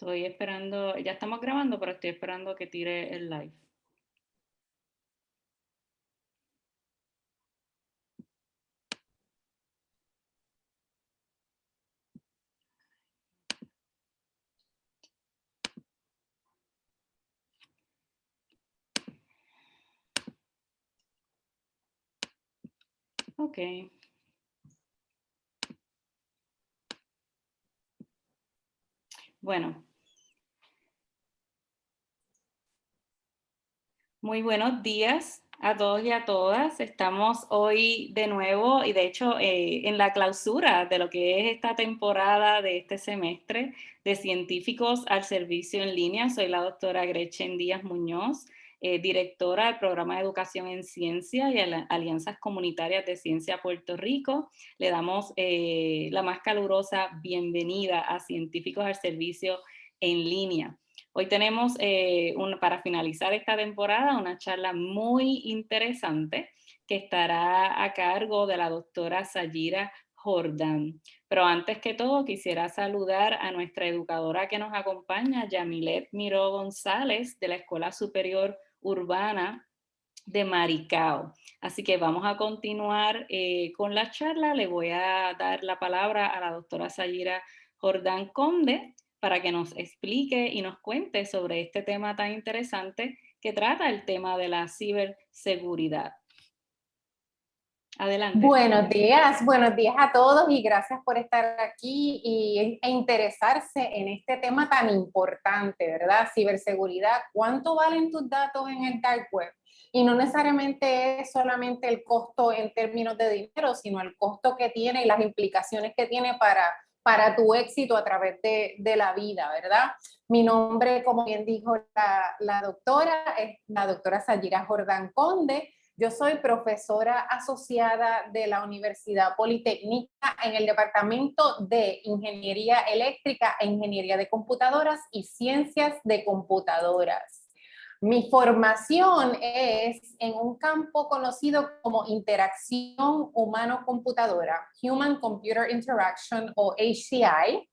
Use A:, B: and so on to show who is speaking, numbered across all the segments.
A: Estoy esperando, ya estamos grabando, pero estoy esperando que tire el live. Ok. Bueno, muy buenos días a todos y a todas. Estamos hoy de nuevo y de hecho en la clausura de lo que es esta temporada de este semestre de Científicos al Servicio en Línea. Soy la doctora Gretchen Díaz Muñoz, directora del Programa de Educación en Ciencia y Alianzas Comunitarias de Ciencia Puerto Rico. Le damos la más calurosa bienvenida a Científicos al Servicio en Línea. Hoy tenemos, para finalizar esta temporada, una charla muy interesante que estará a cargo de la doctora Sayira Jordán. Pero antes que todo, quisiera saludar a nuestra educadora que nos acompaña, Yamilet Miró González, de la Escuela Superior Urbana de Maricao. Así que vamos a continuar con la charla. Le voy a dar la palabra a la doctora Sayira Jordán Conde para que nos explique y nos cuente sobre este tema tan interesante que trata el tema de la ciberseguridad. Adelante.
B: Buenos días a todos y gracias por estar aquí e interesarse en este tema tan importante, ¿verdad? Ciberseguridad, ¿cuánto valen tus datos en el dark web? Y no necesariamente es solamente el costo en términos de dinero, sino el costo que tiene y las implicaciones que tiene para tu éxito a través de la vida, ¿verdad? Mi nombre, como bien dijo la doctora, es la doctora Sayira Jordán Conde. Yo soy profesora asociada de la Universidad Politécnica en el Departamento de Ingeniería Eléctrica e Ingeniería de Computadoras y Ciencias de Computadoras. Mi formación es en un campo conocido como interacción humano-computadora, Human Computer Interaction o HCI.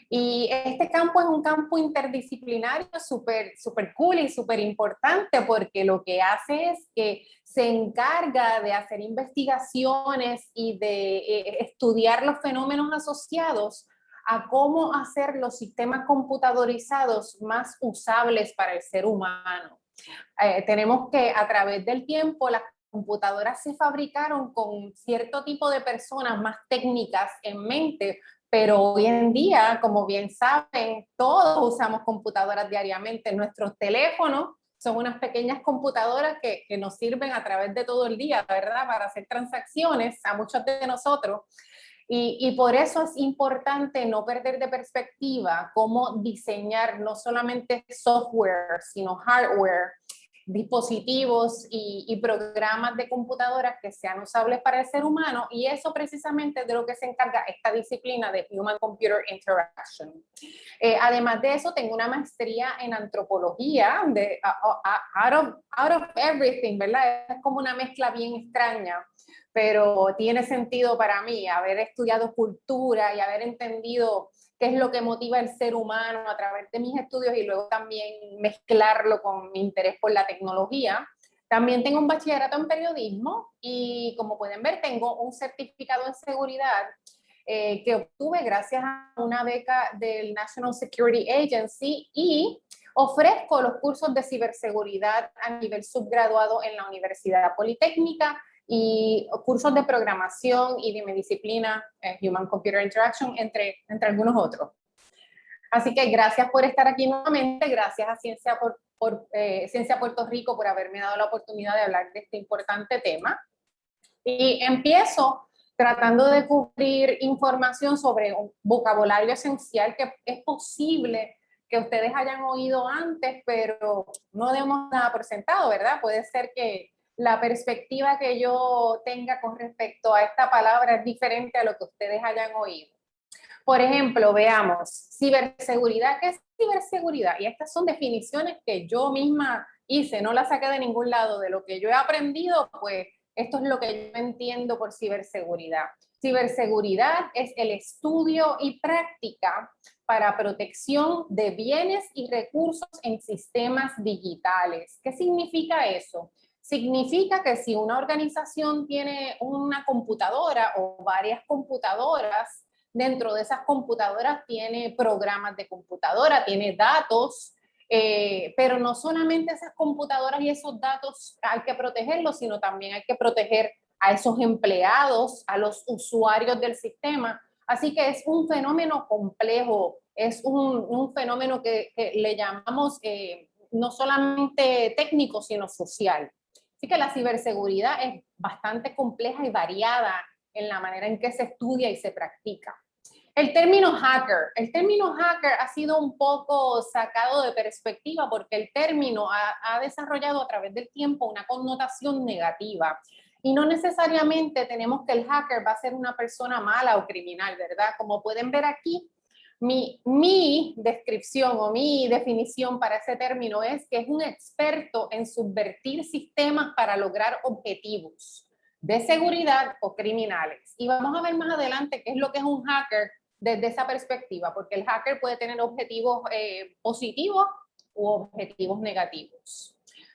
B: Y este campo es un campo interdisciplinario súper cool y súper importante porque lo que hace es que se encarga de hacer investigaciones y de estudiar los fenómenos asociados a cómo hacer los sistemas computadorizados más usables para el ser humano. Tenemos que a través del tiempo las computadoras se fabricaron con cierto tipo de personas más técnicas en mente, pero hoy en día, como bien saben, todos usamos computadoras diariamente. Nuestros teléfonos son unas pequeñas computadoras que nos sirven a través de todo el día, ¿verdad? Para hacer transacciones a muchos de nosotros. Y por eso es importante no perder de perspectiva cómo diseñar no solamente software, sino hardware, dispositivos y programas de computadoras que sean usables para el ser humano, y eso precisamente es de lo que se encarga esta disciplina de Human Computer Interaction. Además de eso, tengo una maestría en antropología, de out of everything, ¿verdad? Es como una mezcla bien extraña, pero tiene sentido para mí haber estudiado cultura y haber entendido qué es lo que motiva al ser humano a través de mis estudios y luego también mezclarlo con mi interés por la tecnología. También tengo un bachillerato en periodismo y, como pueden ver, tengo un certificado en seguridad que obtuve gracias a una beca del National Security Agency, y ofrezco los cursos de ciberseguridad a nivel subgraduado en la Universidad Politécnica y cursos de programación y de mi disciplina, Human Computer Interaction, entre algunos otros. Así que gracias por estar aquí nuevamente, gracias a Ciencia Puerto Rico por haberme dado la oportunidad de hablar de este importante tema. Y empiezo tratando de cubrir información sobre un vocabulario esencial que es posible que ustedes hayan oído antes, pero no demos nada por sentado, ¿verdad? Puede ser que la perspectiva que yo tenga con respecto a esta palabra es diferente a lo que ustedes hayan oído. Por ejemplo, veamos, ciberseguridad. ¿Qué es ciberseguridad? Y estas son definiciones que yo misma hice, no las saqué de ningún lado. De lo que yo he aprendido, pues esto es lo que yo entiendo por ciberseguridad. Ciberseguridad es el estudio y práctica para protección de bienes y recursos en sistemas digitales. ¿Qué significa eso? Significa que si una organización tiene una computadora o varias computadoras, dentro de esas computadoras tiene programas de computadora, tiene datos, pero no solamente esas computadoras y esos datos hay que protegerlos, sino también hay que proteger a esos empleados, a los usuarios del sistema. Así que es un fenómeno complejo, es un fenómeno que le llamamos no solamente técnico, sino social. Así que la ciberseguridad es bastante compleja y variada en la manera en que se estudia y se practica. El término hacker ha sido un poco sacado de perspectiva porque el término ha desarrollado a través del tiempo una connotación negativa. Y no necesariamente tenemos que el hacker va a ser una persona mala o criminal, ¿verdad? Como pueden ver aquí, mi descripción o mi definición para ese término es que es un experto en subvertir sistemas para lograr objetivos de seguridad o criminales. Y vamos a ver más adelante qué es lo que es un hacker desde esa perspectiva, porque el hacker puede tener objetivos positivos u objetivos negativos.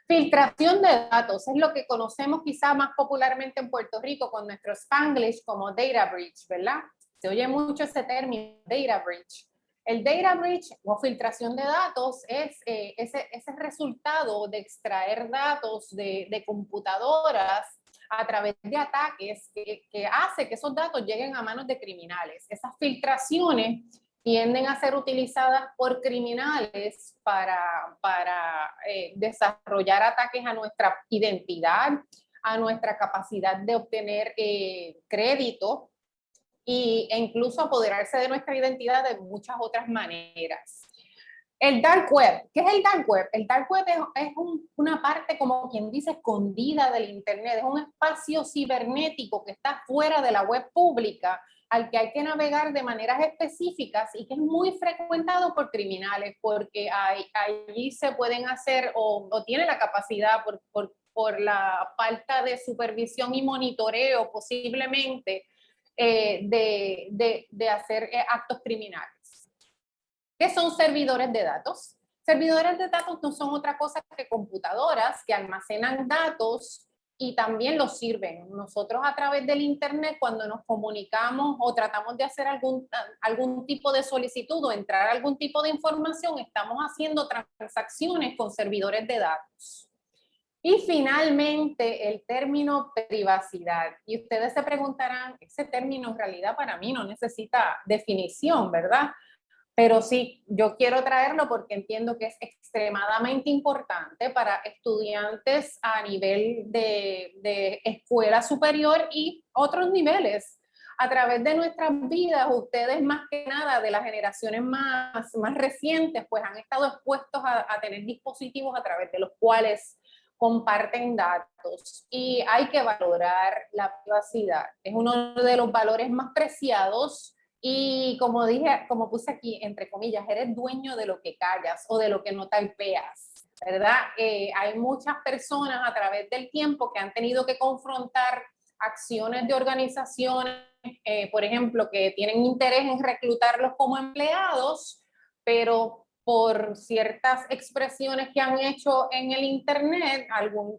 B: Filtración de datos es lo que conocemos quizá más popularmente en Puerto Rico con nuestro Spanglish como data breach, ¿verdad? Se oye mucho ese término, data breach. El data breach o filtración de datos es ese resultado de extraer datos de computadoras a través de ataques que hace que esos datos lleguen a manos de criminales. Esas filtraciones tienden a ser utilizadas por criminales para desarrollar ataques a nuestra identidad, a nuestra capacidad de obtener crédito e incluso apoderarse de nuestra identidad de muchas otras maneras. El dark web. ¿Qué es el dark web? El dark web es una parte, como quien dice, escondida del internet. Es un espacio cibernético que está fuera de la web pública, al que hay que navegar de maneras específicas y que es muy frecuentado por criminales, porque allí se pueden hacer o tiene la capacidad por la falta de supervisión y monitoreo posiblemente de hacer actos criminales. ¿Qué son servidores de datos? Servidores de datos no son otra cosa que computadoras que almacenan datos y también los sirven. Nosotros a través del internet, cuando nos comunicamos o tratamos de hacer algún tipo de solicitud o entrar a algún tipo de información, estamos haciendo transacciones con servidores de datos. Y finalmente, el término privacidad. Y ustedes se preguntarán, ese término en realidad para mí no necesita definición, ¿verdad? Pero sí, yo quiero traerlo porque entiendo que es extremadamente importante para estudiantes a nivel de escuela superior y otros niveles. A través de nuestras vidas, ustedes más que nada de las generaciones más recientes, pues han estado expuestos a tener dispositivos a través de los cuales comparten datos y hay que valorar la privacidad. Es uno de los valores más preciados. Y como dije, como puse aquí, entre comillas, eres dueño de lo que callas o de lo que no typeas, ¿verdad? Hay muchas personas a través del tiempo que han tenido que confrontar acciones de organizaciones, por ejemplo, que tienen interés en reclutarlos como empleados, pero por ciertas expresiones que han hecho en el internet,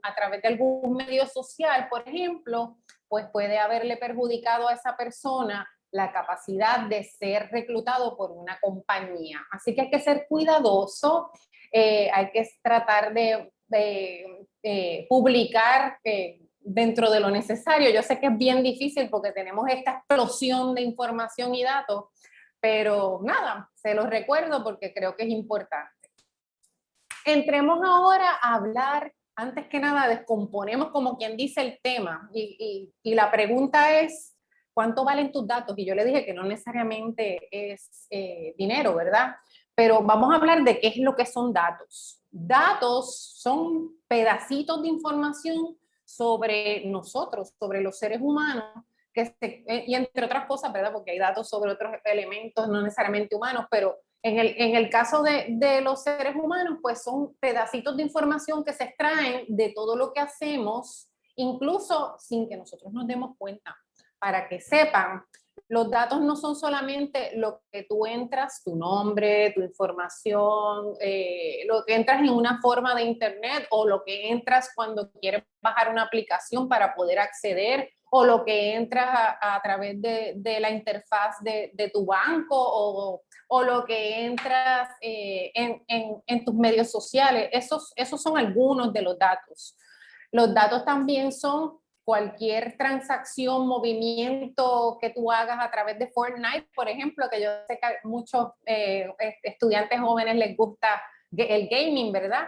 B: a través de algún medio social, por ejemplo, pues puede haberle perjudicado a esa persona la capacidad de ser reclutado por una compañía. Así que hay que ser cuidadoso, hay que tratar de publicar dentro de lo necesario. Yo sé que es bien difícil porque tenemos esta explosión de información y datos, pero nada, se los recuerdo porque creo que es importante. Entremos ahora a hablar, antes que nada, descomponemos como quien dice el tema y la pregunta es, ¿cuánto valen tus datos? Y yo le dije que no necesariamente es dinero, ¿verdad? Pero vamos a hablar de qué es lo que son datos. Datos son pedacitos de información sobre nosotros, sobre los seres humanos, y entre otras cosas, ¿verdad? Porque hay datos sobre otros elementos no necesariamente humanos, pero en el caso de los seres humanos, pues son pedacitos de información que se extraen de todo lo que hacemos, incluso sin que nosotros nos demos cuenta. para que sepan, los datos no son solamente lo que tú entras, tu nombre, tu información, lo que entras en una forma de internet o lo que entras cuando quieres bajar una aplicación para poder acceder o lo que entras a través de la interfaz de tu banco o lo que entras en tus medios sociales. Esos son algunos de los datos. Los datos también son cualquier transacción, movimiento que tú hagas a través de Fortnite, por ejemplo, que yo sé que a muchos estudiantes jóvenes les gusta el gaming, ¿verdad?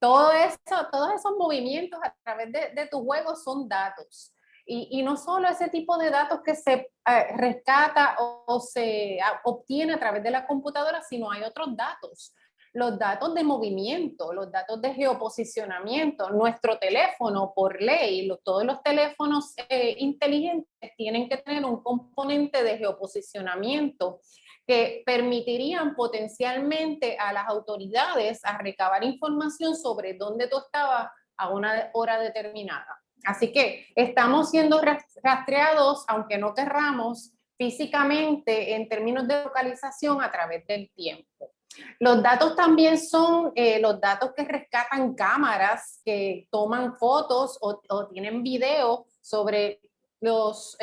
B: Todo eso, todos esos movimientos a través de tu juego son datos. Y no solo ese tipo de datos que se rescata o se obtiene a través de la computadora, sino hay otros datos. Los datos de movimiento, los datos de geoposicionamiento, nuestro teléfono por ley, todos los teléfonos inteligentes tienen que tener un componente de geoposicionamiento que permitirían potencialmente a las autoridades a recabar información sobre dónde tú estabas a una hora determinada. Así que estamos siendo rastreados, aunque no querramos, físicamente en términos de localización a través del tiempo. Los datos también son los datos que rescatan cámaras que toman fotos o tienen video sobre los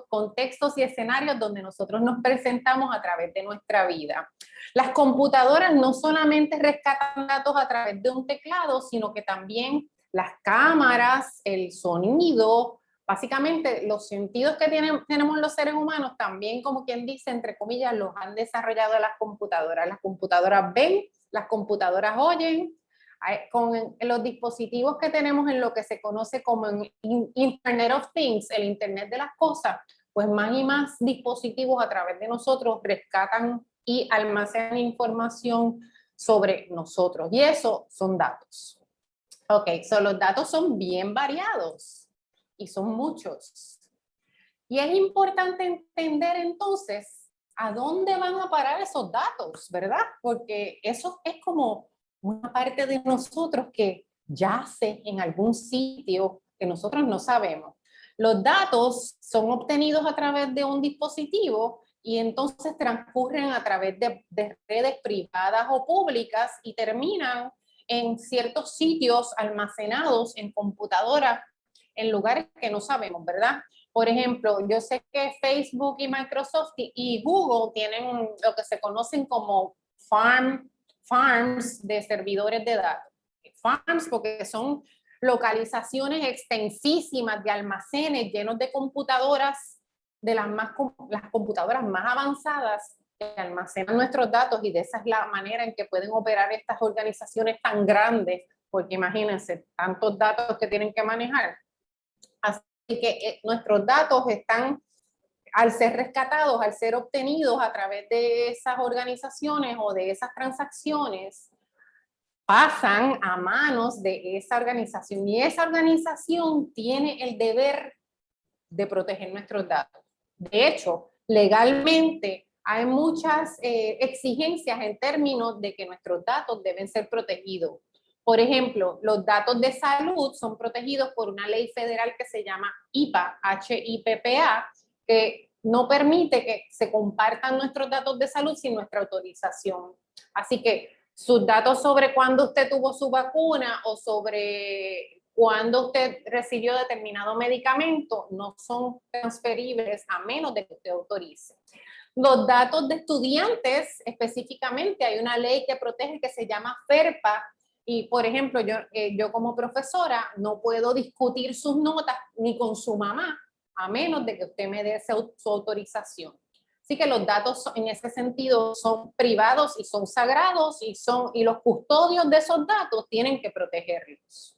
B: contextos y escenarios donde nosotros nos presentamos a través de nuestra vida. Las computadoras no solamente rescatan datos a través de un teclado, sino que también las cámaras, el sonido, básicamente los sentidos que tenemos los seres humanos también, como quien dice, entre comillas, los han desarrollado las computadoras. Las computadoras ven, las computadoras oyen. Con los dispositivos que tenemos en lo que se conoce como Internet of Things, el Internet de las cosas, pues más y más dispositivos a través de nosotros rescatan y almacenan información sobre nosotros. Y eso son datos. Ok, los datos son bien variados y son muchos. Y es importante entender entonces a dónde van a parar esos datos, ¿verdad? Porque eso es como una parte de nosotros que yace en algún sitio que nosotros no sabemos. Los datos son obtenidos a través de un dispositivo y entonces transcurren a través de redes privadas o públicas y terminan en ciertos sitios almacenados en computadoras en lugares que no sabemos, ¿verdad? Por ejemplo, yo sé que Facebook y Microsoft y Google tienen lo que se conocen como farms de servidores de datos. Farms porque son localizaciones extensísimas de almacenes llenos de computadoras, de las computadoras más avanzadas que almacenan nuestros datos y de esa es la manera en que pueden operar estas organizaciones tan grandes, porque imagínense, tantos datos que tienen que manejar. Así que nuestros datos están, al ser rescatados, al ser obtenidos a través de esas organizaciones o de esas transacciones, pasan a manos de esa organización y esa organización tiene el deber de proteger nuestros datos. De hecho, legalmente hay muchas exigencias en términos de que nuestros datos deben ser protegidos. Por ejemplo, los datos de salud son protegidos por una ley federal que se llama HIPAA, H-I-P-P-A, que no permite que se compartan nuestros datos de salud sin nuestra autorización. Así que sus datos sobre cuándo usted tuvo su vacuna o sobre cuándo usted recibió determinado medicamento no son transferibles a menos de que usted autorice. Los datos de estudiantes, específicamente, hay una ley que protege que se llama FERPA y, por ejemplo, yo como profesora no puedo discutir sus notas ni con su mamá a menos de que usted me dé su autorización. Así que los datos en ese sentido son privados y son sagrados y los custodios de esos datos tienen que protegerlos.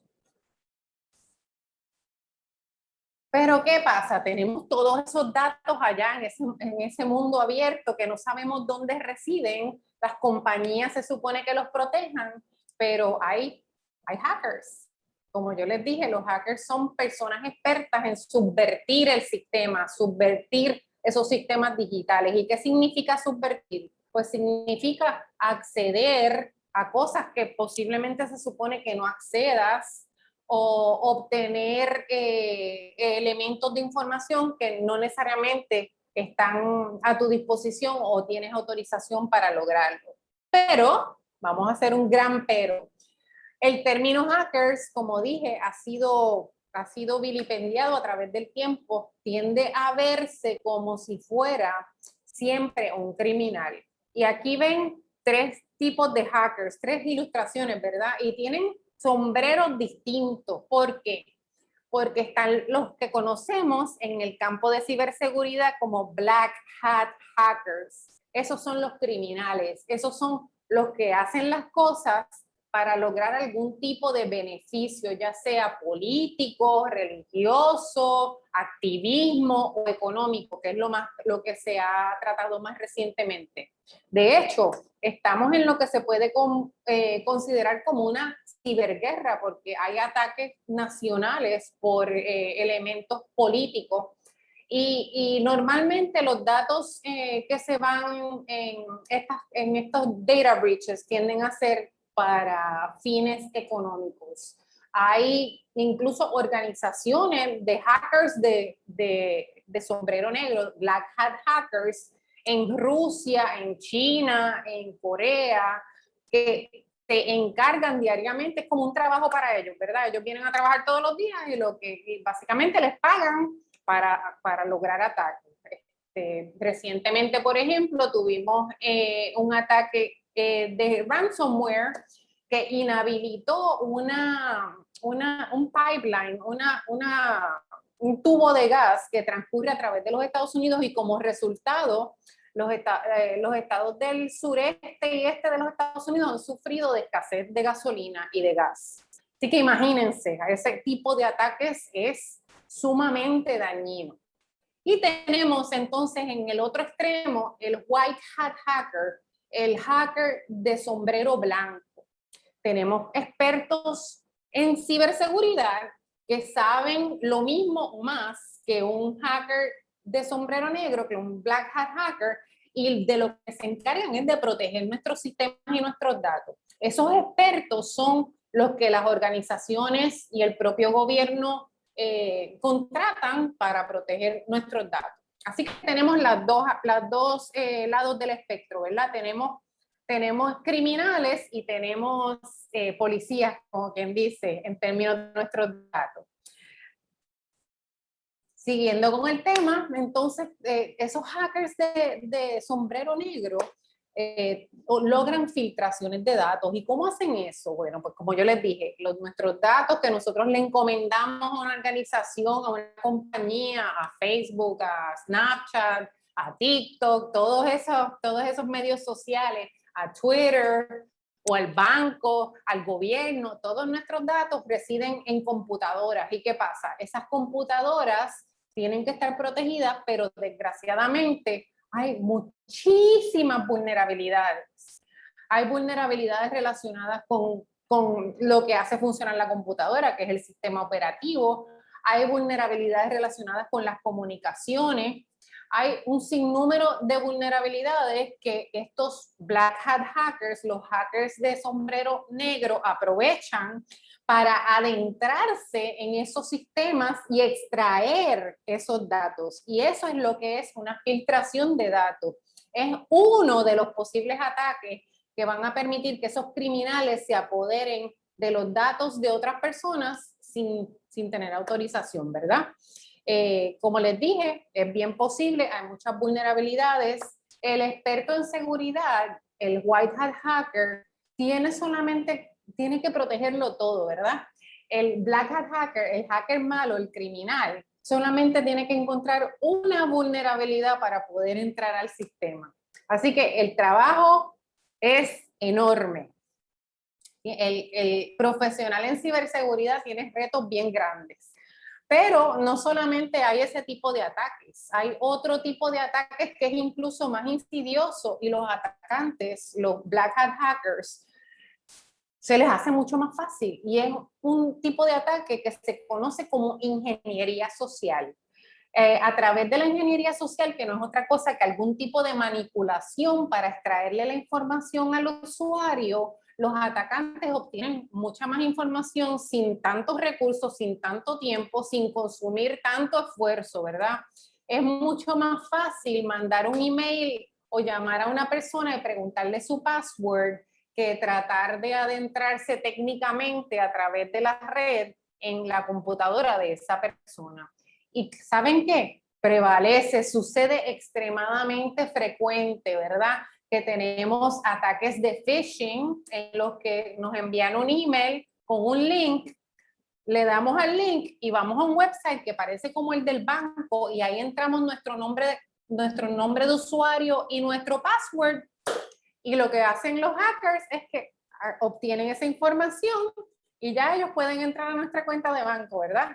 B: Pero ¿qué pasa? Tenemos todos esos datos allá en ese mundo abierto que no sabemos dónde residen. Las compañías se supone que los protejan, pero hay hackers. Como yo les dije, los hackers son personas expertas en subvertir el sistema, subvertir esos sistemas digitales. ¿Y qué significa subvertir? Pues significa acceder a cosas que posiblemente se supone que no accedas o obtener elementos de información que no necesariamente están a tu disposición o tienes autorización para lograrlo. Pero, vamos a hacer un gran pero. El término hackers, como dije, ha sido vilipendiado a través del tiempo, tiende a verse como si fuera siempre un criminal. Y aquí ven tres tipos de hackers, tres ilustraciones, ¿verdad? Y tienen sombreros distintos. ¿Por qué? Porque están los que conocemos en el campo de ciberseguridad como Black Hat Hackers. Esos son los criminales, esos son los que hacen las cosas para lograr algún tipo de beneficio, ya sea político, religioso, activismo o económico, que es lo que se ha tratado más recientemente. De hecho, estamos en lo que se puede considerar como una ciberguerra, porque hay ataques nacionales por elementos políticos. Y normalmente los datos que se van en estos data breaches tienden a ser para fines económicos. Hay incluso organizaciones de hackers de sombrero negro, Black Hat Hackers, en Rusia, en China, en Corea, que se encargan diariamente, es como un trabajo para ellos, ¿verdad? Ellos vienen a trabajar todos los días y básicamente les pagan para lograr ataques. Recientemente, por ejemplo, tuvimos un ataque de ransomware que inhabilitó un pipeline, un tubo de gas que transcurre a través de los Estados Unidos y como resultado los estados del sureste y este de los Estados Unidos han sufrido de escasez de gasolina y de gas. Así que imagínense, ese tipo de ataques es sumamente dañino. Y tenemos entonces en el otro extremo el white hat hacker, el hacker de sombrero blanco. Tenemos expertos en ciberseguridad que saben lo mismo o más que un hacker de sombrero negro, que un black hat hacker, y de lo que se encargan es de proteger nuestros sistemas y nuestros datos. Esos expertos son los que las organizaciones y el propio gobierno contratan para proteger nuestros datos. Así que tenemos las dos lados del espectro, ¿verdad? Tenemos criminales y tenemos policías, como quien dice, en términos de nuestros datos. Siguiendo con el tema, entonces, esos hackers de sombrero negro logran filtraciones de datos. ¿Y cómo hacen eso? Bueno, pues como yo les dije, nuestros datos que nosotros le encomendamos a una organización, a una compañía, a Facebook, a Snapchat, a TikTok, todos esos medios sociales, a Twitter o al banco, al gobierno, todos nuestros datos residen en computadoras. ¿Y qué pasa? Esas computadoras tienen que estar protegidas, pero desgraciadamente hay muchísimas vulnerabilidades. Hay vulnerabilidades relacionadas con lo que hace funcionar la computadora, que es el sistema operativo. Hay vulnerabilidades relacionadas con las comunicaciones. Hay un sinnúmero de vulnerabilidades que estos black hat hackers, los hackers de sombrero negro, aprovechan para adentrarse en esos sistemas y extraer esos datos. Y eso es lo que es una filtración de datos. Es uno de los posibles ataques que van a permitir que esos criminales se apoderen de los datos de otras personas sin tener autorización, ¿verdad? Como les dije, es bien posible, hay muchas vulnerabilidades. El experto en seguridad, el white hat hacker, tiene que protegerlo todo, ¿verdad? El black hat hacker, el hacker malo, el criminal, solamente tiene que encontrar una vulnerabilidad para poder entrar al sistema. Así que el trabajo es enorme. El profesional en ciberseguridad tiene retos bien grandes. Pero no solamente hay ese tipo de ataques, hay otro tipo de ataques que es incluso más insidioso y los atacantes, los black hat hackers, se les hace mucho más fácil y es un tipo de ataque que se conoce como ingeniería social. A través de la ingeniería social, que no es otra cosa que algún tipo de manipulación para extraerle la información al usuario, los atacantes obtienen mucha más información sin tantos recursos, sin tanto tiempo, sin consumir tanto esfuerzo, ¿verdad? Es mucho más fácil mandar un email o llamar a una persona y preguntarle su password que tratar de adentrarse técnicamente a través de la red en la computadora de esa persona. ¿Y saben qué? Prevalece, sucede extremadamente frecuente, ¿verdad? Que tenemos ataques de phishing en los que nos envían un email con un link, le damos al link y vamos a un website que parece como el del banco y ahí entramos nuestro nombre de usuario y nuestro password, y lo que hacen los hackers es que obtienen esa información y ya ellos pueden entrar a nuestra cuenta de banco, ¿verdad?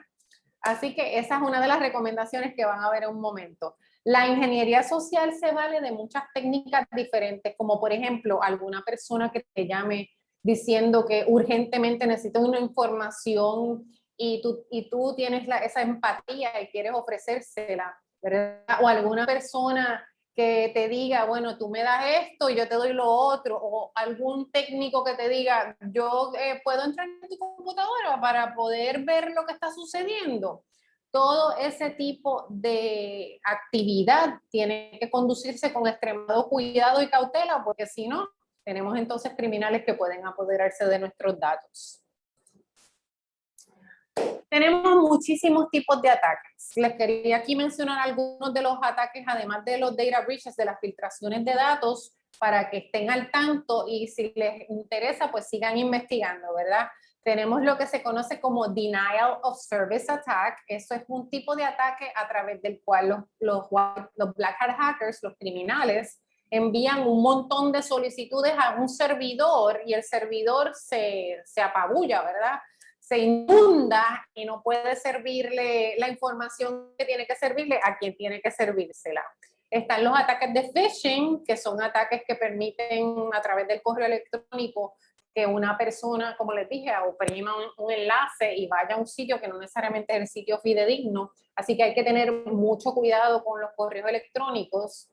B: Así que esa es una de las recomendaciones que van a ver en un momento. La ingeniería social se vale de muchas técnicas diferentes, como por ejemplo, alguna persona que te llame diciendo que urgentemente necesita una información y tú tienes esa empatía y quieres ofrecérsela, ¿verdad? O alguna persona que te diga, bueno, tú me das esto y yo te doy lo otro, o algún técnico que te diga, yo puedo entrar en tu computadora para poder ver lo que está sucediendo. Todo ese tipo de actividad tiene que conducirse con extremado cuidado y cautela, porque si no, tenemos entonces criminales que pueden apoderarse de nuestros datos. Tenemos muchísimos tipos de ataques. Les quería aquí mencionar algunos de los ataques, además de los data breaches, de las filtraciones de datos, para que estén al tanto y si les interesa, pues sigan investigando, ¿verdad? Tenemos lo que se conoce como Denial of Service Attack. Eso es un tipo de ataque a través del cual los Black Hat hackers, los criminales, envían un montón de solicitudes a un servidor y el servidor se apabulla, ¿verdad? Se inunda y no puede servirle la información que tiene que servirle a quien tiene que servírsela. Están los ataques de phishing, que son ataques que permiten a través del correo electrónico que una persona, como les dije, oprima un enlace y vaya a un sitio que no necesariamente es el sitio fidedigno. Así que hay que tener mucho cuidado con los correos electrónicos.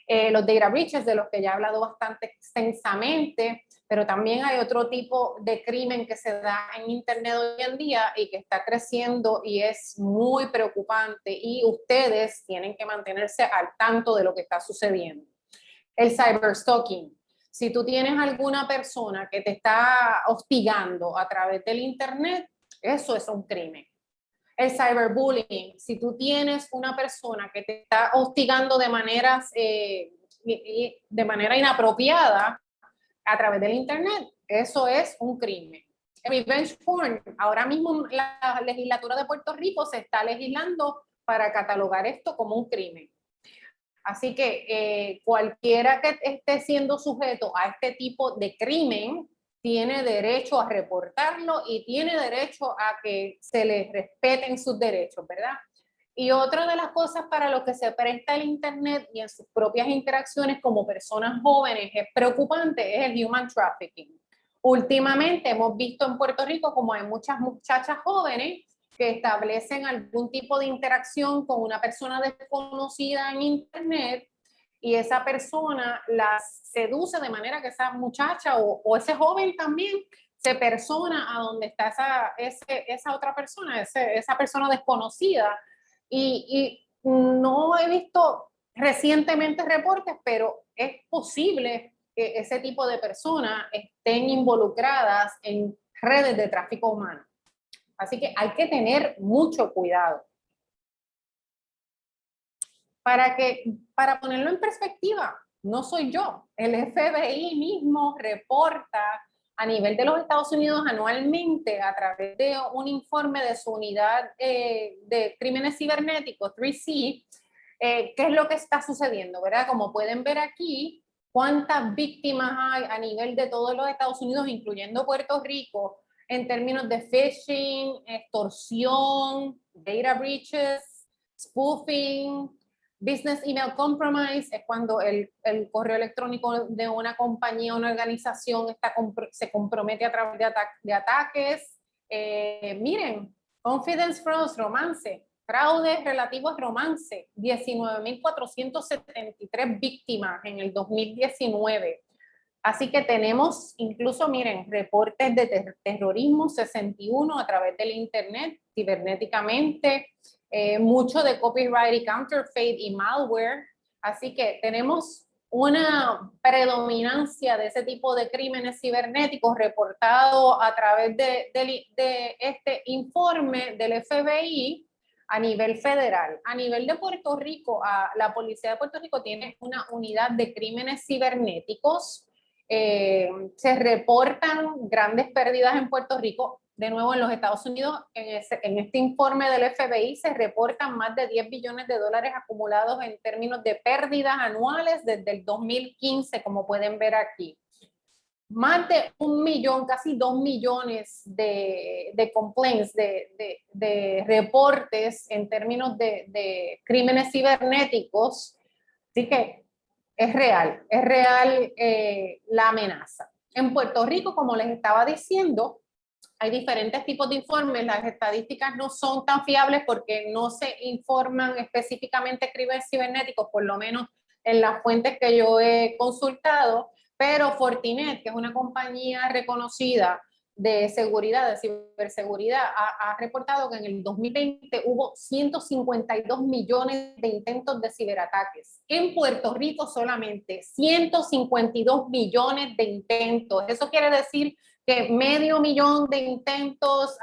B: Los data breaches, de los que ya he hablado bastante extensamente, pero también hay otro tipo de crimen que se da en Internet hoy en día y que está creciendo y es muy preocupante y ustedes tienen que mantenerse al tanto de lo que está sucediendo. El cyberstalking. Si tú tienes alguna persona que te está hostigando a través del Internet, eso es un crimen. El cyberbullying, si tú tienes una persona que te está hostigando de manera inapropiada a través del Internet, eso es un crimen. El revenge porn, ahora mismo la legislatura de Puerto Rico se está legislando para catalogar esto como un crimen. Así que cualquiera que esté siendo sujeto a este tipo de crimen tiene derecho a reportarlo y tiene derecho a que se les respeten sus derechos, ¿verdad? Y otra de las cosas para lo que se presta el Internet y en sus propias interacciones como personas jóvenes es preocupante, es el human trafficking. Últimamente hemos visto en Puerto Rico como hay muchas muchachas jóvenes que establecen algún tipo de interacción con una persona desconocida en Internet y esa persona las seduce de manera que esa muchacha o ese joven también se persona a donde está esa otra persona, esa persona desconocida. Y no he visto recientemente reportes, pero es posible que ese tipo de personas estén involucradas en redes de tráfico humano. Así que hay que tener mucho cuidado. Para ponerlo en perspectiva, no soy yo. El FBI mismo reporta a nivel de los Estados Unidos anualmente a través de un informe de su unidad de crímenes cibernéticos, 3C, qué es lo que está sucediendo, ¿verdad? Como pueden ver aquí, cuántas víctimas hay a nivel de todos los Estados Unidos, incluyendo Puerto Rico, en términos de phishing, extorsión, data breaches, spoofing, business email compromise, es cuando el correo electrónico de una compañía o una organización se compromete a través de ataques. Miren, confidence frauds, romance, fraudes relativos a romance, 19.473 víctimas en el 2019. Así que tenemos incluso, miren, reportes de terrorismo 61 a través del internet, cibernéticamente, mucho de copyright y counterfeit y malware. Así que tenemos una predominancia de ese tipo de crímenes cibernéticos reportados a través de este informe del FBI a nivel federal. A nivel de Puerto Rico, la Policía de Puerto Rico tiene una unidad de crímenes cibernéticos. Se reportan grandes pérdidas en Puerto Rico. De nuevo, en los Estados Unidos, en este informe del FBI, se reportan más de 10 billones de dólares acumulados en términos de pérdidas anuales desde el 2015, como pueden ver aquí. Más de 1 millón, casi 2 millones de complaints, de reportes en términos de crímenes cibernéticos. Así que es real la amenaza. En Puerto Rico, como les estaba diciendo, hay diferentes tipos de informes. Las estadísticas no son tan fiables porque no se informan específicamente crímenes cibernéticos, por lo menos en las fuentes que yo he consultado, pero Fortinet, que es una compañía reconocida de seguridad, de ciberseguridad, ha reportado que en el 2020 hubo 152 millones de intentos de ciberataques. En Puerto Rico solamente 152 millones de intentos. Eso quiere decir que 500,000 de intentos,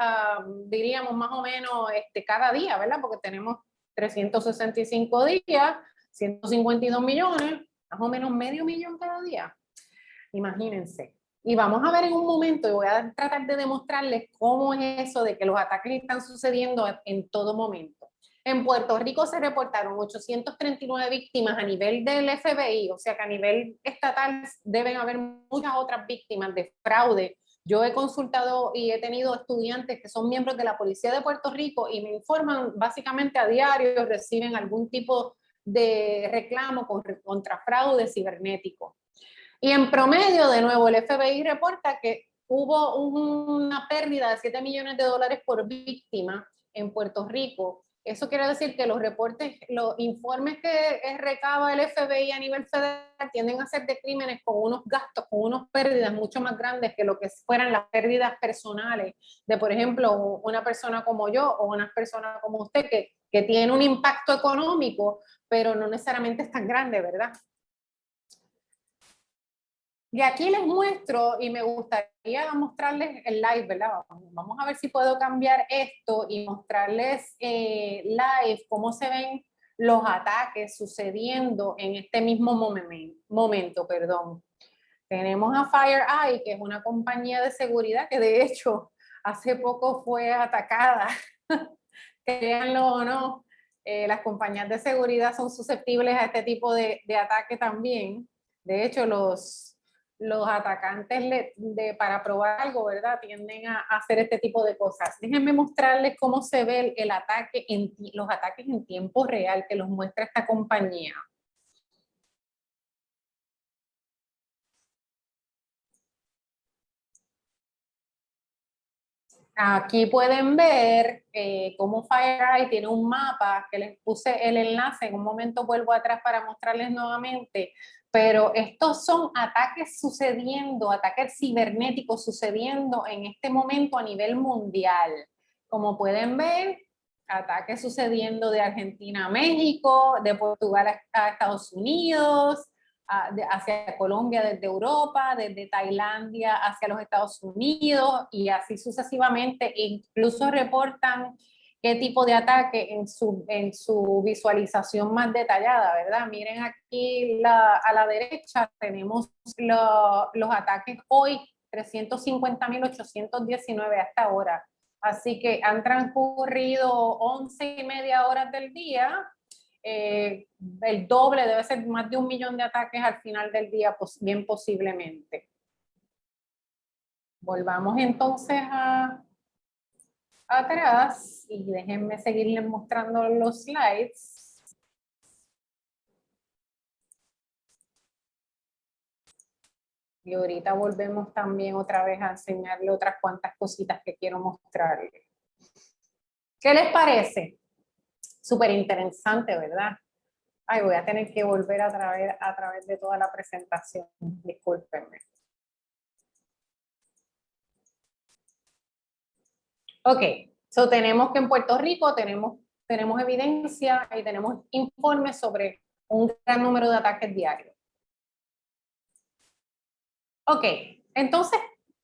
B: diríamos más o menos cada día, ¿verdad? Porque tenemos 365 días, 152 millones, más o menos 500,000 cada día. Imagínense. Y vamos a ver en un momento, y voy a tratar de demostrarles cómo es eso de que los ataques están sucediendo en todo momento. En Puerto Rico se reportaron 839 víctimas a nivel del FBI, o sea que a nivel estatal deben haber muchas otras víctimas de fraude. Yo he consultado y he tenido estudiantes que son miembros de la Policía de Puerto Rico y me informan básicamente a diario, reciben algún tipo de reclamo contra fraude cibernético. Y en promedio, de nuevo, el FBI reporta que hubo una pérdida de 7 millones de dólares por víctima en Puerto Rico. Eso quiere decir que los reportes, los informes que recaba el FBI a nivel federal tienden a ser de crímenes con unos gastos, con unas pérdidas mucho más grandes que lo que fueran las pérdidas personales de, por ejemplo, una persona como yo o una persona como usted que tiene un impacto económico, pero no necesariamente es tan grande, ¿verdad? Y aquí les muestro, y me gustaría mostrarles el live, ¿verdad? Vamos a ver si puedo cambiar esto y mostrarles live cómo se ven los ataques sucediendo en este mismo momento. Tenemos a FireEye, que es una compañía de seguridad que de hecho hace poco fue atacada. Créanlo o no, las compañías de seguridad son susceptibles a este tipo de ataque también. De hecho, los atacantes para probar algo, ¿verdad? Tienden a hacer este tipo de cosas. Déjenme mostrarles cómo se ve el ataque, los ataques en tiempo real que los muestra esta compañía. Aquí pueden ver cómo FireEye tiene un mapa que les puse el enlace. En un momento vuelvo atrás para mostrarles nuevamente. Pero estos son ataques sucediendo, ataques cibernéticos sucediendo en este momento a nivel mundial. Como pueden ver, ataques sucediendo de Argentina a México, de Portugal a Estados Unidos, hacia Colombia desde Europa, desde Tailandia hacia los Estados Unidos y así sucesivamente. Incluso reportan qué tipo de ataque en su visualización más detallada, ¿verdad? Miren aquí a la derecha tenemos los ataques hoy, 350.819 hasta ahora. Así que han transcurrido 11,5 horas del día. El doble, debe ser más de 1 millón de ataques al final del día, pues, bien posiblemente. Volvamos entonces atrás y déjenme seguirles mostrando los slides. Y ahorita volvemos también otra vez a enseñarle otras cuantas cositas que quiero mostrarles. ¿Qué les parece? Súper interesante, ¿verdad? Ay, voy a tener que volver a través de toda la presentación. Discúlpenme. Ok, so tenemos que en Puerto Rico tenemos evidencia y tenemos informes sobre un gran número de ataques diarios. Ok, entonces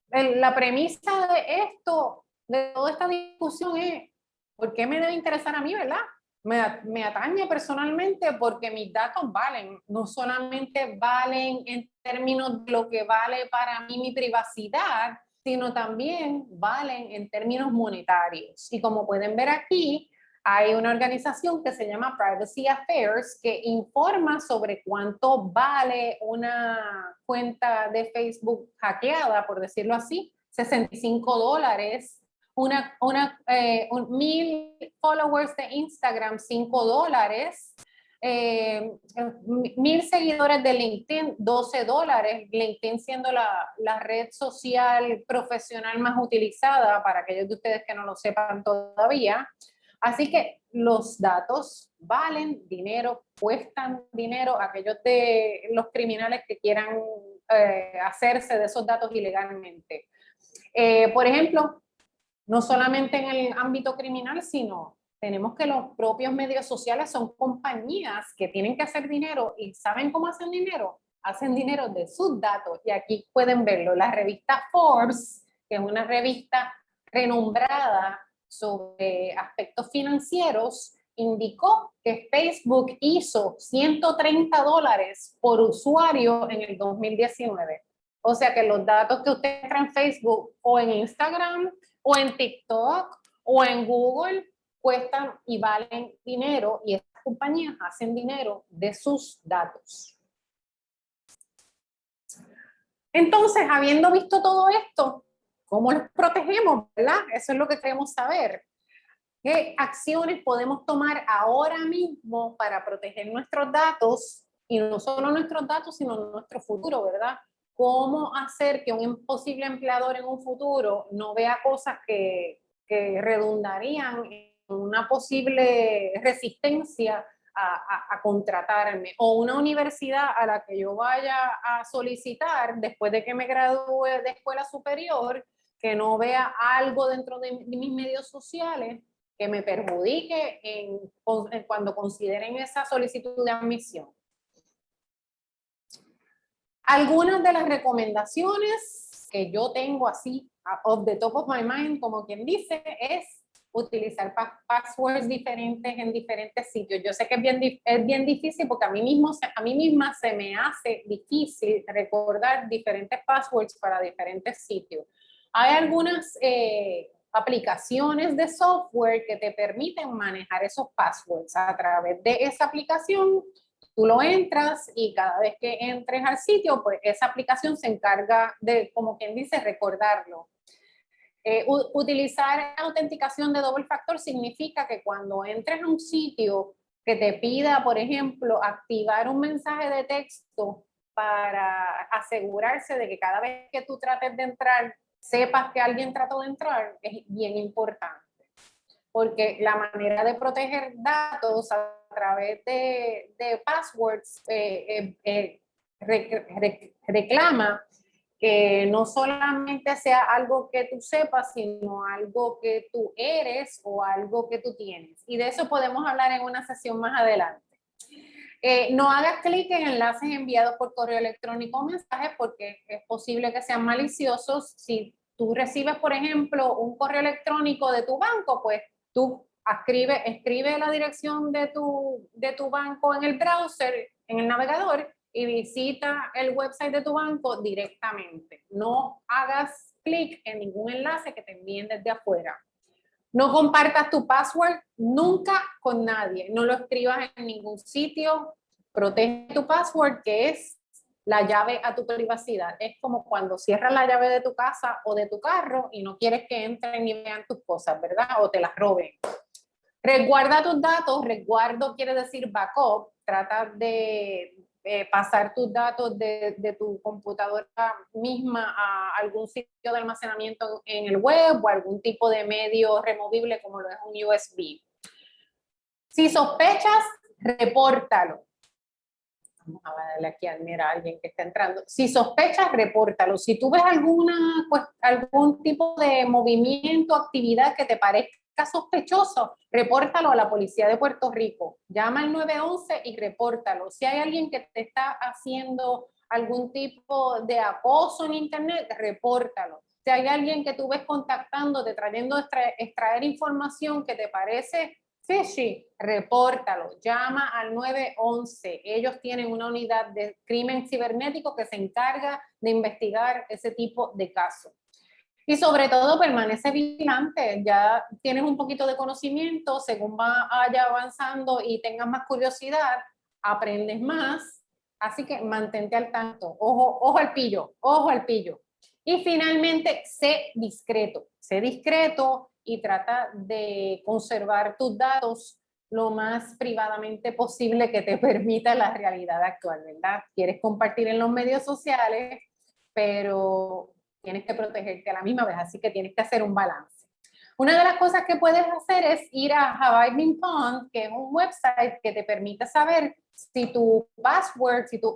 B: la premisa de esto, de toda esta discusión es, ¿por qué me debe interesar a mí, verdad? Me atañe personalmente porque mis datos valen, no solamente valen en términos de lo que vale para mí mi privacidad, sino también valen en términos monetarios. Y como pueden ver aquí, hay una organización que se llama Privacy Affairs que informa sobre cuánto vale una cuenta de Facebook hackeada, por decirlo así, $65, 1000 followers de Instagram, $5, 1000 seguidores de LinkedIn, $12, LinkedIn siendo la red social profesional más utilizada para aquellos de ustedes que no lo sepan todavía. Así que los datos valen dinero, cuestan dinero. Aquellos de los criminales que quieran hacerse de esos datos ilegalmente. Por ejemplo, no solamente en el ámbito criminal, sino tenemos que los propios medios sociales son compañías que tienen que hacer dinero y ¿saben cómo hacen dinero? Hacen dinero de sus datos y aquí pueden verlo. La revista Forbes, que es una revista renombrada sobre aspectos financieros, indicó que Facebook hizo $130 por usuario en el 2019. O sea que los datos que usted entra en Facebook o en Instagram o en TikTok o en Google cuestan y valen dinero y estas compañías hacen dinero de sus datos. Entonces, habiendo visto todo esto, ¿cómo los protegemos? ¿Verdad? Eso es lo que queremos saber. ¿Qué acciones podemos tomar ahora mismo para proteger nuestros datos? Y no solo nuestros datos, sino nuestro futuro, ¿verdad? ¿Cómo hacer que un posible empleador en un futuro no vea cosas que redundarían en una posible resistencia a contratarme? O una universidad a la que yo vaya a solicitar después de que me gradúe de escuela superior, que no vea algo dentro de mis medios sociales que me perjudique cuando consideren esa solicitud de admisión. Algunas de las recomendaciones que yo tengo así, off the top of my mind, como quien dice, es utilizar passwords diferentes en diferentes sitios. Yo sé que es bien difícil porque a mí misma se me hace difícil recordar diferentes passwords para diferentes sitios. Hay algunas aplicaciones de software que te permiten manejar esos passwords. A través de esa aplicación, tú lo entras y cada vez que entres al sitio, pues esa aplicación se encarga de, como quien dice, recordarlo. Utilizar autenticación de doble factor significa que cuando entres a un sitio que te pida, por ejemplo, activar un mensaje de texto para asegurarse de que cada vez que tú trates de entrar, sepas que alguien trató de entrar, es bien importante. Porque la manera de proteger datos a través de passwords reclama que no solamente sea algo que tú sepas, sino algo que tú eres o algo que tú tienes. Y de eso podemos hablar en una sesión más adelante. No hagas clic en enlaces enviados por correo electrónico o mensajes porque es posible que sean maliciosos. Si tú recibes, por ejemplo, un correo electrónico de tu banco, pues tú escribe la dirección de tu banco en el browser, en el navegador, y visita el website de tu banco directamente. No hagas clic en ningún enlace que te envíen desde afuera. No compartas tu password nunca con nadie. No lo escribas en ningún sitio. Protege tu password, que es la llave a tu privacidad. Es como cuando cierras la llave de tu casa o de tu carro y no quieres que entren y vean tus cosas, ¿verdad? O te las roben. Resguarda tus datos. Resguardo quiere decir backup. Trata de pasar tus datos de tu computadora misma a algún sitio de almacenamiento en el web o algún tipo de medio removible como lo es un USB. Si sospechas, repórtalo. Vamos a darle aquí a admirar a alguien que está entrando. Si sospechas, repórtalo. Si tú ves algún tipo de movimiento, actividad que te parezca sospechoso, repórtalo a la Policía de Puerto Rico. Llama al 911 y repórtalo. Si hay alguien que te está haciendo algún tipo de acoso en internet, repórtalo. Si hay alguien que tú ves contactándote, trayendo extraer información que te parece fishy, repórtalo, llama al 911. Ellos tienen una unidad de crimen cibernético que se encarga de investigar ese tipo de casos. Y sobre todo permanece vigilante, ya tienes un poquito de conocimiento, según vaya avanzando y tengas más curiosidad, aprendes más, así que mantente al tanto, ojo al pillo, ojo al pillo. Y finalmente, sé discreto y trata de conservar tus datos lo más privadamente posible que te permita la realidad actual, ¿verdad? Quieres compartir en los medios sociales, pero tienes que protegerte a la misma vez, así que tienes que hacer un balance. Una de las cosas que puedes hacer es ir a Have I Been Pwned, que es un website que te permite saber si tu password, si tu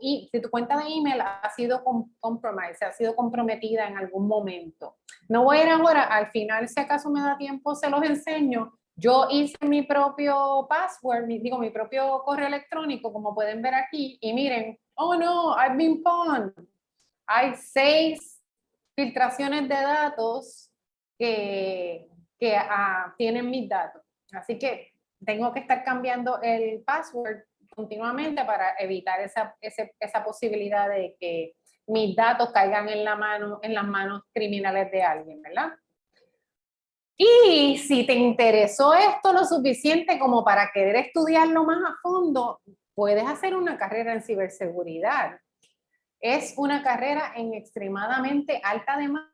B: cuenta de email ha sido ha sido comprometida en algún momento. No voy a ir ahora, al final, si acaso me da tiempo, se los enseño. Yo hice mi propio password, mi propio correo electrónico, como pueden ver aquí, y miren, oh no, I've been pwned. Hay 6 filtraciones de datos que tienen mis datos. Así que tengo que estar cambiando el password continuamente para evitar esa posibilidad de que mis datos caigan en las manos criminales de alguien, ¿verdad? Y si te interesó esto lo suficiente como para querer estudiarlo más a fondo, puedes hacer una carrera en ciberseguridad. Es una carrera en extremadamente alta demanda.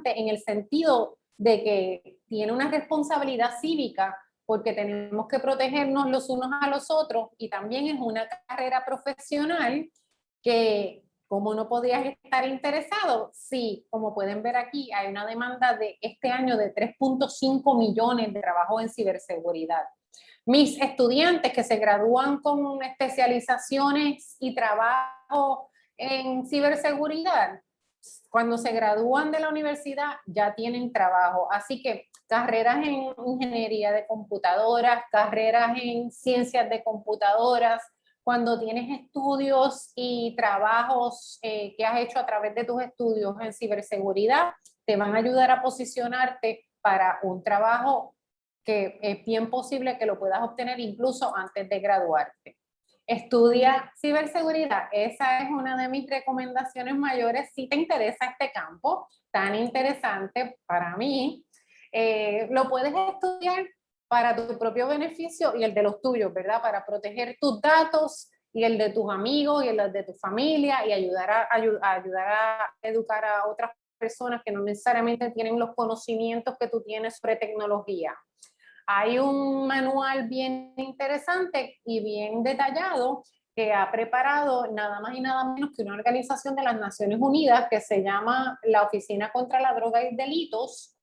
B: En el sentido de que tiene una responsabilidad cívica porque tenemos que protegernos los unos a los otros y también es una carrera profesional que, como no podías estar interesado, sí, como pueden ver aquí, hay una demanda de este año de 3.5 millones de trabajos en ciberseguridad. Mis estudiantes que se gradúan con especializaciones y trabajo en ciberseguridad, cuando se gradúan de la universidad ya tienen trabajo. Así que carreras en ingeniería de computadoras, carreras en ciencias de computadoras, cuando tienes estudios y trabajos que has hecho a través de tus estudios en ciberseguridad, te van a ayudar a posicionarte para un trabajo que es bien posible que lo puedas obtener incluso antes de graduarte. Estudia ciberseguridad. Esa es una de mis recomendaciones mayores si te interesa este campo tan interesante para mí. Lo puedes estudiar para tu propio beneficio y el de los tuyos, ¿verdad? Para proteger tus datos y el de tus amigos y el de tu familia y ayudar a educar a otras personas que no necesariamente tienen los conocimientos que tú tienes sobre tecnología. Hay un manual bien interesante y bien detallado que ha preparado nada más y nada menos que una organización de las Naciones Unidas que se llama la Oficina contra la Droga y Delitos.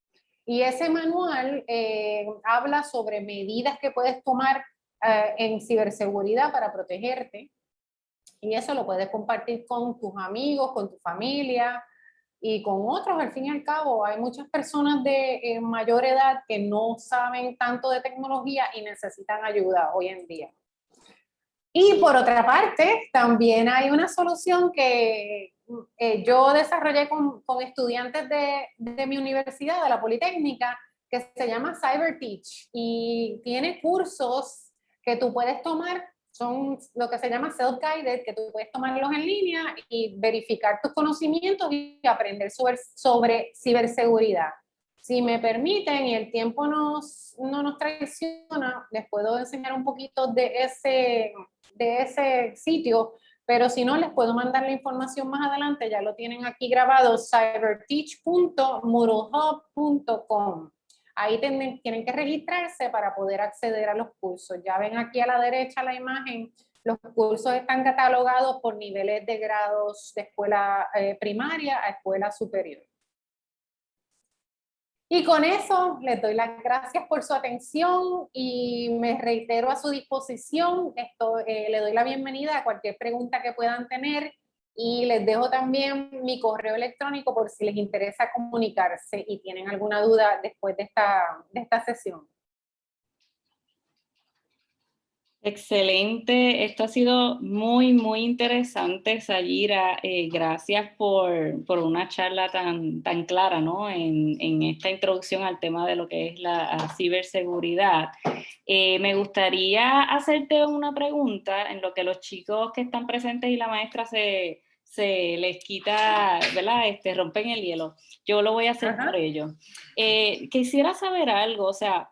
B: Y ese manual habla sobre medidas que puedes tomar en ciberseguridad para protegerte. Y eso lo puedes compartir con tus amigos, con tu familia, y con otros. Al fin y al cabo, hay muchas personas de mayor edad que no saben tanto de tecnología y necesitan ayuda hoy en día. Y por otra parte, también hay una solución que yo desarrollé con estudiantes de mi universidad, de la Politécnica, que se llama CyberTeach y tiene cursos que tú puedes tomar, son lo que se llama self-guided, que tú puedes tomarlos en línea y verificar tus conocimientos y aprender sobre ciberseguridad. Si me permiten y el tiempo no nos traiciona, les puedo enseñar un poquito de ese sitio pero si no, les puedo mandar la información más adelante, ya lo tienen aquí grabado, cyberteach.moodlehub.com. Ahí tienen que registrarse para poder acceder a los cursos. Ya ven aquí a la derecha la imagen, los cursos están catalogados por niveles de grados de escuela primaria a escuela superior. Y con eso les doy las gracias por su atención y me reitero a su disposición. Le doy la bienvenida a cualquier pregunta que puedan tener y les dejo también mi correo electrónico por si les interesa comunicarse y tienen alguna duda después de esta sesión.
A: Excelente, esto ha sido muy, muy interesante, Sayira. Gracias por una charla tan clara, ¿no? En esta introducción al tema de lo que es la ciberseguridad. Me gustaría hacerte una pregunta en lo que los chicos que están presentes y la maestra se les quita, ¿verdad? Rompen el hielo. Yo lo voy a hacer por ellos. Quisiera saber algo, o sea,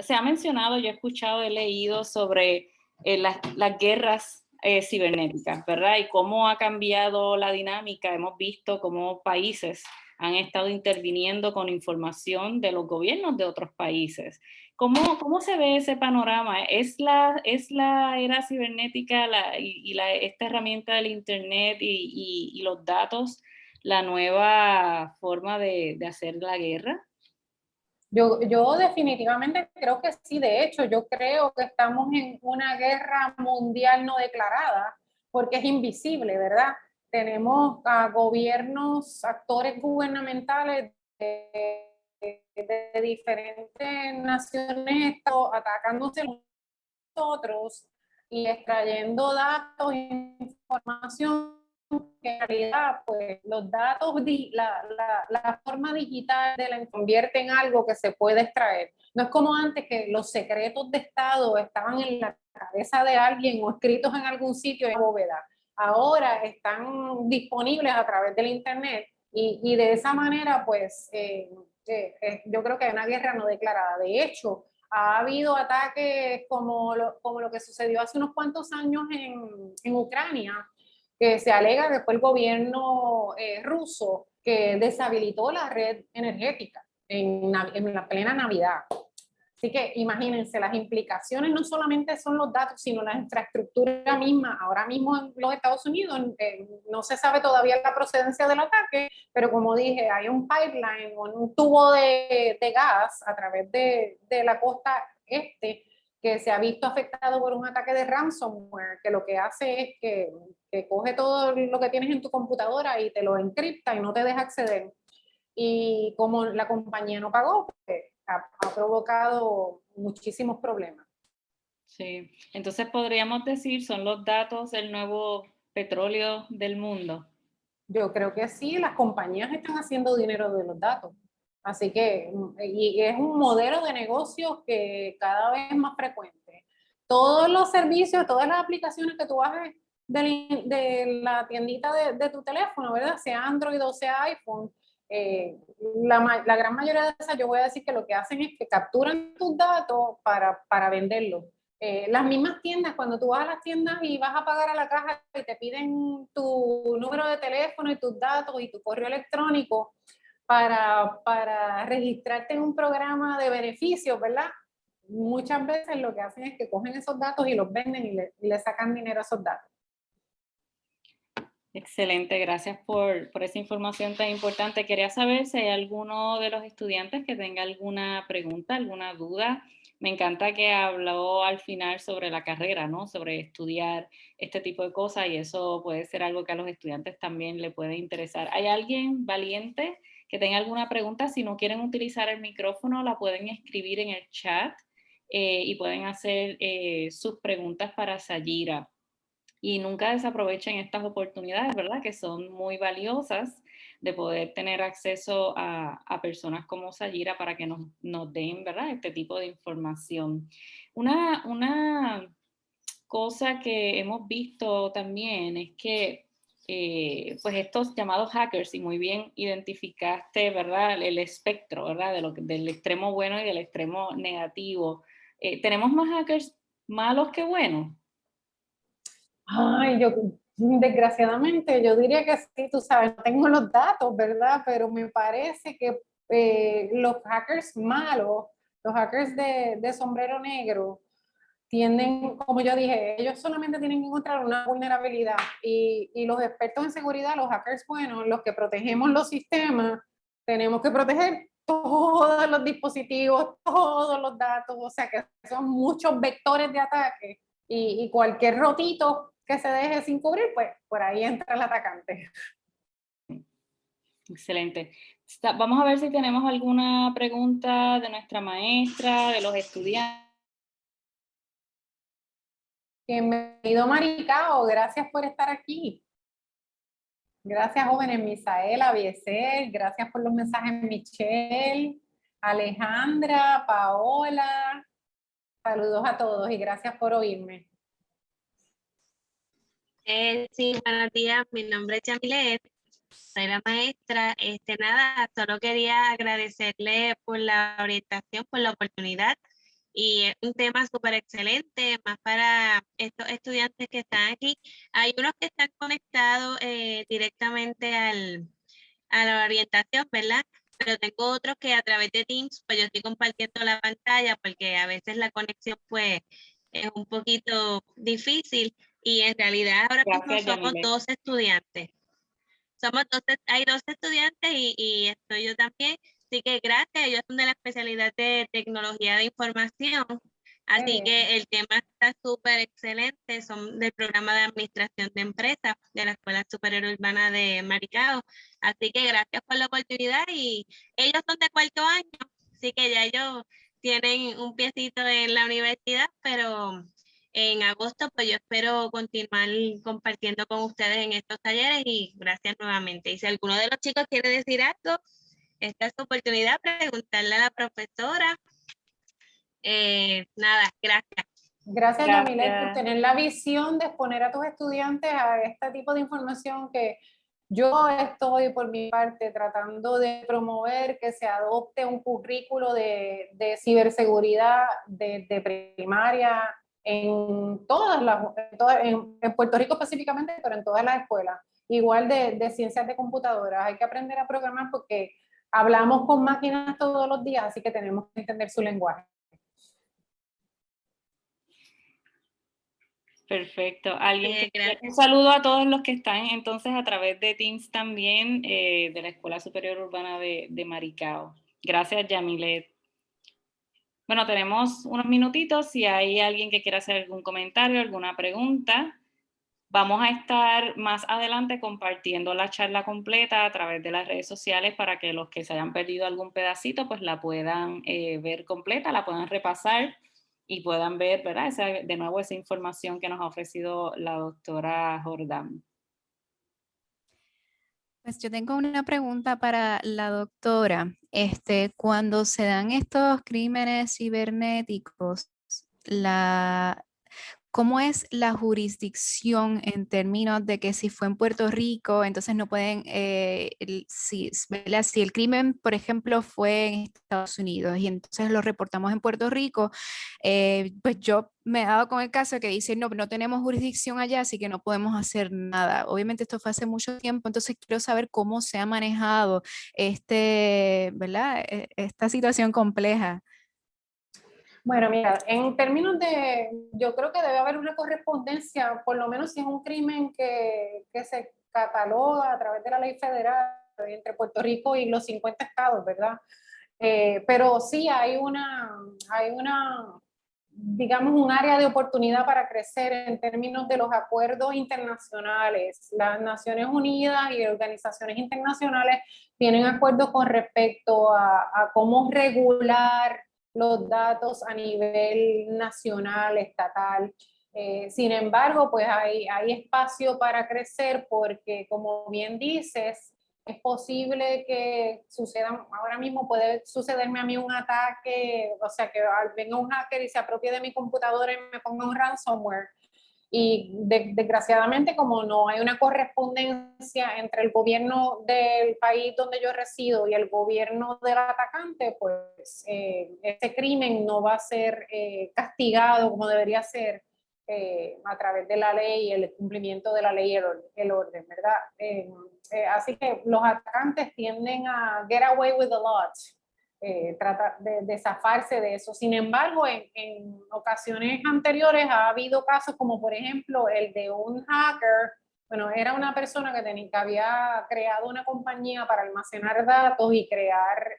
A: se ha mencionado, yo he escuchado, he leído sobre las guerras cibernéticas, ¿verdad? Y cómo ha cambiado la dinámica. Hemos visto cómo países han estado interviniendo con información de los gobiernos de otros países. ¿Cómo se ve ese panorama? ¿Es la era cibernética esta herramienta del Internet y los datos la nueva forma de hacer la guerra?
B: Yo definitivamente creo que sí. De hecho, yo creo que estamos en una guerra mundial no declarada porque es invisible, ¿verdad? Tenemos a gobiernos, actores gubernamentales de diferentes naciones atacándose nosotros y extrayendo datos e información que en realidad, pues los datos, la forma digital de la convierte en algo que se puede extraer. No es como antes que los secretos de Estado estaban en la cabeza de alguien o escritos en algún sitio en bóveda. Ahora están disponibles a través del Internet y de esa manera, pues, yo creo que hay una guerra no declarada. De hecho, ha habido ataques como lo que sucedió hace unos cuantos años en Ucrania, que se alega que fue el gobierno ruso que deshabilitó la red energética en la plena Navidad. Así que imagínense, las implicaciones no solamente son los datos, sino la infraestructura misma. Ahora mismo en los Estados Unidos no se sabe todavía la procedencia del ataque, pero como dije, hay un pipeline o un tubo de gas a través de la costa este que se ha visto afectado por un ataque de ransomware, que lo que hace es que coge todo lo que tienes en tu computadora y te lo encripta y no te deja acceder. Y como la compañía no pagó, pues, ha provocado muchísimos problemas.
A: Sí, entonces podríamos decir, son los datos el nuevo petróleo del mundo.
B: Yo creo que sí, las compañías están haciendo dinero de los datos. Así que, y es un modelo de negocio que cada vez es más frecuente. Todos los servicios, todas las aplicaciones que tú bajes de la tiendita de tu teléfono, ¿verdad? Sea Android o sea iPhone, la gran mayoría de esas, yo voy a decir que lo que hacen es que capturan tus datos para venderlos. Las mismas tiendas, cuando tú vas a las tiendas y vas a pagar a la caja y te piden tu número de teléfono y tus datos y tu correo electrónico para registrarte en un programa de beneficios, ¿verdad? Muchas veces lo que hacen es que cogen esos datos y los venden y le sacan dinero a esos datos.
A: Excelente, gracias por esa información tan importante. Quería saber si hay alguno de los estudiantes que tenga alguna pregunta, alguna duda. Me encanta que habló al final sobre la carrera, ¿no? Sobre estudiar este tipo de cosas y eso puede ser algo que a los estudiantes también le puede interesar. ¿Hay alguien valiente que tenga alguna pregunta? Si no quieren utilizar el micrófono, la pueden escribir en el chat y pueden hacer sus preguntas para Sayira. Y nunca desaprovechen estas oportunidades, ¿verdad? Que son muy valiosas de poder tener acceso a personas como Sayira para que nos den, ¿verdad? Este tipo de información. Una cosa que hemos visto también es que pues estos llamados hackers, y muy bien identificaste, ¿verdad? El espectro, ¿verdad? Del extremo bueno y del extremo negativo. ¿Tenemos más hackers malos que buenos?
B: Ay, yo desgraciadamente, yo diría que sí, tú sabes, no tengo los datos, ¿verdad? Pero me parece que los hackers malos, los hackers de sombrero negro, tienden, como yo dije, ellos solamente tienen que encontrar una vulnerabilidad y los expertos en seguridad, los hackers buenos, los que protegemos los sistemas, tenemos que proteger todos los dispositivos, todos los datos, o sea que son muchos vectores de ataque y cualquier rotito que se deje sin cubrir, pues por ahí entra el atacante.
A: Excelente. Vamos a ver si tenemos alguna pregunta de nuestra maestra, de los estudiantes.
B: Bienvenido, Maricao, gracias por estar aquí. Gracias, jóvenes, Misaela, Biesel, gracias por los mensajes, Michelle, Alejandra, Paola, saludos a todos y gracias por oírme.
C: Sí, buenos días, mi nombre es Yamilet, soy la maestra. Nada, solo quería agradecerle por la orientación, por la oportunidad, y es un tema súper excelente, más para estos estudiantes que están aquí. Hay unos que están conectados directamente a la orientación, ¿verdad? Pero tengo otros que a través de Teams, pues yo estoy compartiendo la pantalla porque a veces la conexión pues es un poquito difícil y en realidad ahora mismo
A: Gracias,
C: somos
A: Yamilet.
C: dos estudiantes. Hay dos estudiantes y estoy yo también. Así que gracias, ellos son de la especialidad de tecnología de información. Así que el tema está súper excelente. Son del programa de administración de empresas de la Escuela Superior Urbana de Maricao. Así que gracias por la oportunidad y ellos son de cuarto año. Así que ya ellos tienen un piecito en la universidad, pero en agosto, pues yo espero continuar compartiendo con ustedes en estos talleres y gracias nuevamente. Y si alguno de los chicos quiere decir algo, esta es su oportunidad, preguntarle a la profesora. Nada, gracias.
B: Gracias, Yamilet, por tener la visión de exponer a tus estudiantes a este tipo de información que yo estoy por mi parte tratando de promover que se adopte un currículo de ciberseguridad de primaria en todas en Puerto Rico específicamente, pero en todas las escuelas. Igual de ciencias de computadoras. Hay que aprender a programar porque hablamos con máquinas todos los días, así que tenemos que entender su lenguaje.
A: Perfecto. Un saludo a todos los que están entonces a través de Teams también de la Escuela Superior Urbana de Maricao. Gracias, Yamilet. Bueno, tenemos unos minutitos. Si hay alguien que quiera hacer algún comentario, alguna pregunta, vamos a estar más adelante compartiendo la charla completa a través de las redes sociales para que los que se hayan perdido algún pedacito, pues la puedan ver completa, la puedan repasar y puedan ver, ¿verdad? De nuevo esa información que nos ha ofrecido la doctora Jordán.
D: Pues yo tengo una pregunta para la doctora. Cuando se dan estos crímenes cibernéticos, ¿cómo es la jurisdicción en términos de que si fue en Puerto Rico, entonces no pueden, ¿verdad? Si el crimen, por ejemplo, fue en Estados Unidos y entonces lo reportamos en Puerto Rico, pues yo me he dado con el caso que dicen, no, no tenemos jurisdicción allá, así que no podemos hacer nada. Obviamente esto fue hace mucho tiempo, entonces quiero saber cómo se ha manejado ¿verdad? Esta situación compleja.
B: Bueno, mira, en términos yo creo que debe haber una correspondencia, por lo menos si es un crimen que se cataloga a través de la ley federal entre Puerto Rico y los 50 estados, ¿verdad? Pero sí digamos, un área de oportunidad para crecer en términos de los acuerdos internacionales. Las Naciones Unidas y organizaciones internacionales tienen acuerdos con respecto a cómo regular los datos a nivel nacional, estatal. Sin embargo, pues hay espacio para crecer porque, como bien dices, es posible que sucedan, ahora mismo puede sucederme a mí un ataque, o sea, que venga un hacker y se apropie de mi computadora y me ponga un ransomware. Y desgraciadamente, como no hay una correspondencia entre el gobierno del país donde yo resido y el gobierno del atacante, pues ese crimen no va a ser castigado como debería ser a través de la ley, el cumplimiento de la ley y el orden, ¿verdad? Así que los atacantes tienden a get away with a lot, trata de zafarse de eso. Sin embargo, en ocasiones anteriores ha habido casos como por ejemplo el de un hacker. Bueno, era una persona que había creado una compañía para almacenar datos y crear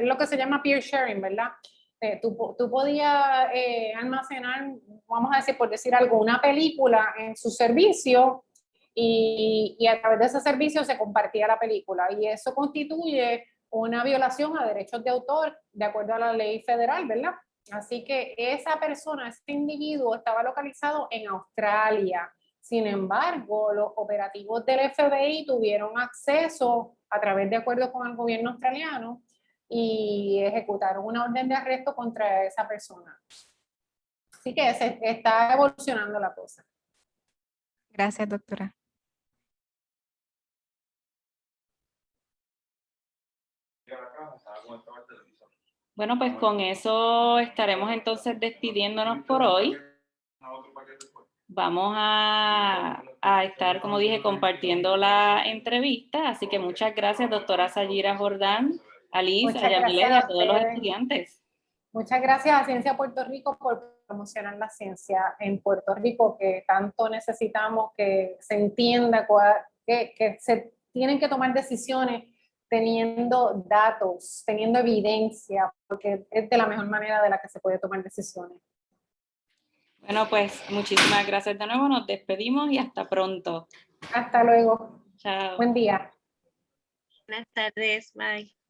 B: lo que se llama peer sharing, ¿verdad? Tú podías almacenar, vamos a decir, por decir algo, una película en su servicio y a través de ese servicio se compartía la película y eso constituye una violación a derechos de autor de acuerdo a la ley federal, ¿verdad? Así que ese individuo estaba localizado en Australia. Sin embargo, los operativos del FBI tuvieron acceso a través de acuerdos con el gobierno australiano y ejecutaron una orden de arresto contra esa persona. Así que se está evolucionando la cosa.
D: Gracias, doctora.
A: Bueno, pues con eso estaremos entonces despidiéndonos por hoy. Vamos a estar, como dije, compartiendo la entrevista, así que muchas gracias, doctora Sayira Jordán, Alice, a Yamile y a todos los estudiantes.
B: Muchas gracias a Ciencia Puerto Rico por promocionar la ciencia en Puerto Rico, que tanto necesitamos que se entienda que se tienen que tomar decisiones teniendo datos, teniendo evidencia, porque es de la mejor manera de la que se puede tomar decisiones.
A: Bueno, pues muchísimas gracias de nuevo, nos despedimos y hasta pronto.
B: Hasta luego.
A: Chao.
B: Buen día.
C: Buenas tardes, bye.